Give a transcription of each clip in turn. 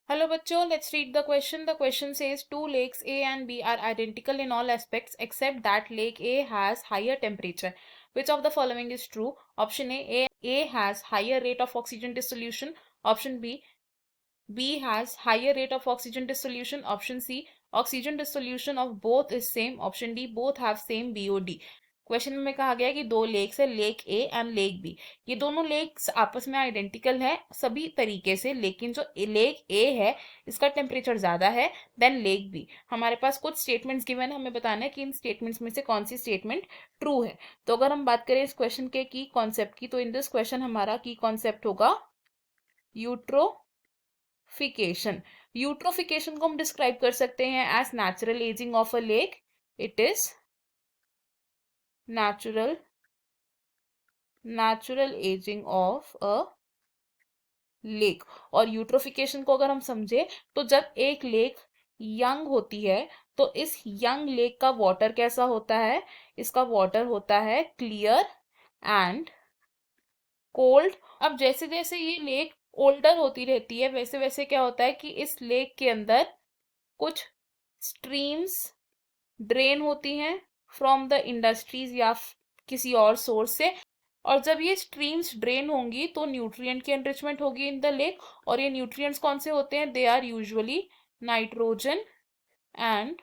Hello bachcho, let's read the question. The question says two lakes A and B are identical in all aspects except that lake A has higher temperature. Which of the following is true? Option A has higher rate of oxygen dissolution. Option B has higher rate of oxygen dissolution. Option C, oxygen dissolution of both is same. Option D, both have same BOD. Question में कहा गया कि दो lakes है, lake A and lake B. ये दोनों lakes आपस में आइडेंटिकल है सभी तरीके से, लेकिन जो लेक ए है इसका टेम्परेचर ज्यादा है देन लेक बी। हमारे पास कुछ स्टेटमेंट्स गिवन है, हमें बताना है कि इन स्टेटमेंट्स में से कौन सी स्टेटमेंट ट्रू है। तो अगर हम बात करें इस क्वेश्चन के की कॉन्सेप्ट की, तो इन दिस क्वेश्चन हमारा की कॉन्सेप्ट होगा यूट्रोफिकेशन। यूट्रोफिकेशन को हम डिस्क्राइब कर सकते हैं as natural aging of a lake. It is natural aging of a lake. और यूट्रोफिकेशन को अगर हम समझे तो जब एक लेक यंग होती है तो इस यंग लेक का वाटर कैसा होता है? इसका वाटर होता है क्लियर एंड कोल्ड। अब जैसे जैसे ये लेक ओल्डर होती रहती है वैसे वैसे क्या होता है कि इस लेक के अंदर कुछ स्ट्रीम्स ड्रेन होती हैं फ्रॉम द इंडस्ट्रीज या किसी और सोर्स से। और जब ये स्ट्रीम्स ड्रेन होंगी तो न्यूट्रिएंट की एनरिचमेंट होगी इन द लेक। और ये न्यूट्रिएंट्स कौन से होते हैं? They are usually nitrogen and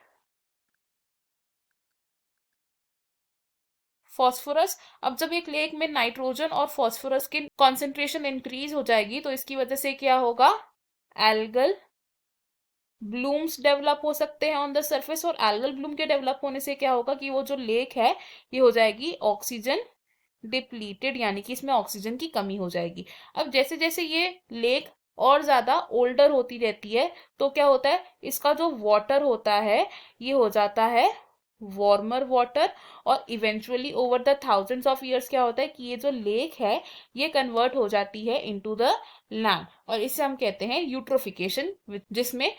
phosphorus. अब जब एक लेक में नाइट्रोजन और फॉस्फोरस की कॉन्सेंट्रेशन इंक्रीज हो जाएगी तो इसकी वजह से क्या होगा? एल्गल ब्लूम्स डेवलप हो सकते हैं ऑन द सरफेस। और एल्गल ब्लूम के डेवलप होने से क्या होगा कि वो जो लेक है ये हो जाएगी ऑक्सीजन डिप्लीटेड, यानी कि इसमें ऑक्सीजन की कमी हो जाएगी। अब जैसे जैसे ये लेक और ज्यादा ओल्डर होती रहती है तो क्या होता है? इसका जो वाटर होता है ये हो जाता है वार्मर वाटर। और eventually over the thousands of years क्या होता है कि ये जो लेक है ये कन्वर्ट हो जाती है इनटू द लैंड। और इसे हम कहते हैं यूट्रोफिकेशन, जिसमें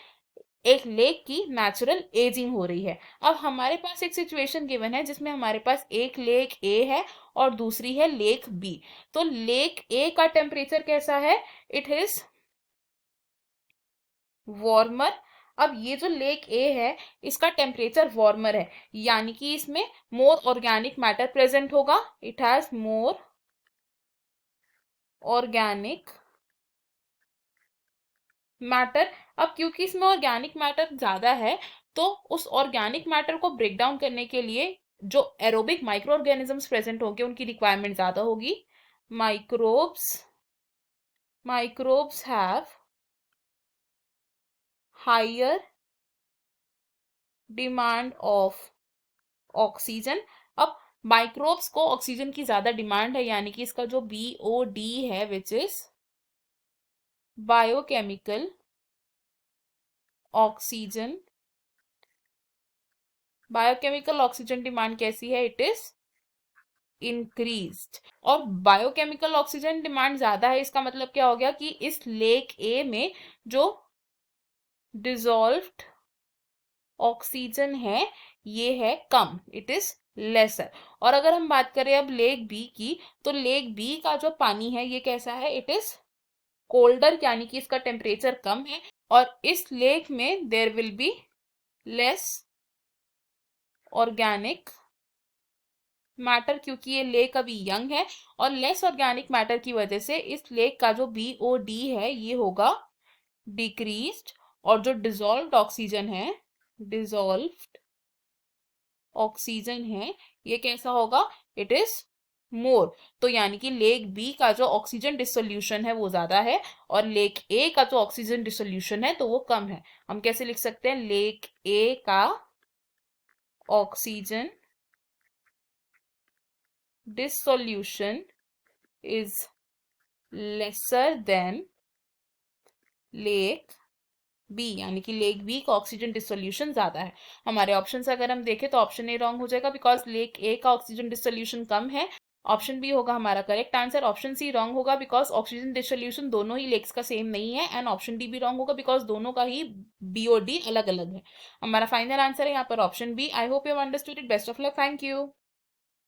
एक लेक की नेचुरल एजिंग हो रही है। अब हमारे पास एक सिचुएशन गिवन है जिसमें हमारे पास एक लेक ए है और दूसरी है लेक बी। तो लेक ए का टेम्परेचर कैसा है? It is warmer. अब ये जो लेक ए है इसका टेम्परेचर वार्मर है, यानी कि इसमें मोर ऑर्गेनिक मैटर प्रेजेंट होगा। It has more organic matter. अब क्योंकि इसमें ऑर्गेनिक मैटर ज्यादा है तो उस ऑर्गेनिक मैटर को ब्रेक डाउन करने के लिए जो एरोबिक माइक्रो ऑर्गेनिजम्स प्रेजेंट होंगे उनकी रिक्वायरमेंट ज्यादा होगी। Microbes have higher demand of oxygen. अब माइक्रोब्स को ऑक्सीजन की ज्यादा डिमांड है, यानी कि इसका जो BOD है which is biochemical oxygen. Biochemical oxygen demand कैसी है? It is increased. और बायोकेमिकल ऑक्सीजन डिमांड ज्यादा है इसका मतलब क्या हो गया कि इस लेक ए में जो डिजॉल्व्ड ऑक्सीजन है ये है कम, इट इज लेसर। और अगर हम बात करें अब लेक बी की, तो लेक बी का जो पानी है ये कैसा है? इट इज कोल्डर, यानी कि इसका टेम्परेचर कम है। और इस लेक में there will be less organic matter, क्योंकि ये लेक अभी यंग है। और लेस ऑर्गेनिक मैटर की वजह से इस लेक का जो BOD है ये होगा डिक्रीज्ड। और जो डिजॉल्व्ड ऑक्सीजन है ये कैसा होगा? It is more. तो यानी कि लेक बी का जो ऑक्सीजन डिसोल्यूशन है वो ज्यादा है और लेक ए का जो ऑक्सीजन डिसोल्यूशन है तो वो कम है। हम कैसे लिख सकते हैं? लेक ए का oxygen dissolution is lesser than lake B, यानी कि लेक बी का ऑक्सीजन डिसोल्यूशन ज्यादा है। हमारे ऑप्शन से अगर हम देखें तो ऑप्शन ए रॉन्ग हो जाएगा बिकॉज लेक ए का ऑक्सीजन डिसोल्यूशन कम है। ऑप्शन बी होगा हमारा correct answer. Option C wrong होगा बिकॉज ऑक्सीजन डिसोल्यूशन दोनों ही लेक्स का सेम नहीं है। एंड ऑप्शन डी भी रॉन्ग होगा बिकॉज दोनों का ही BOD अलग अलग है। हमारा फाइनल आंसर है यहाँ पर option B. I hope you understood it. Best of luck. Thank you.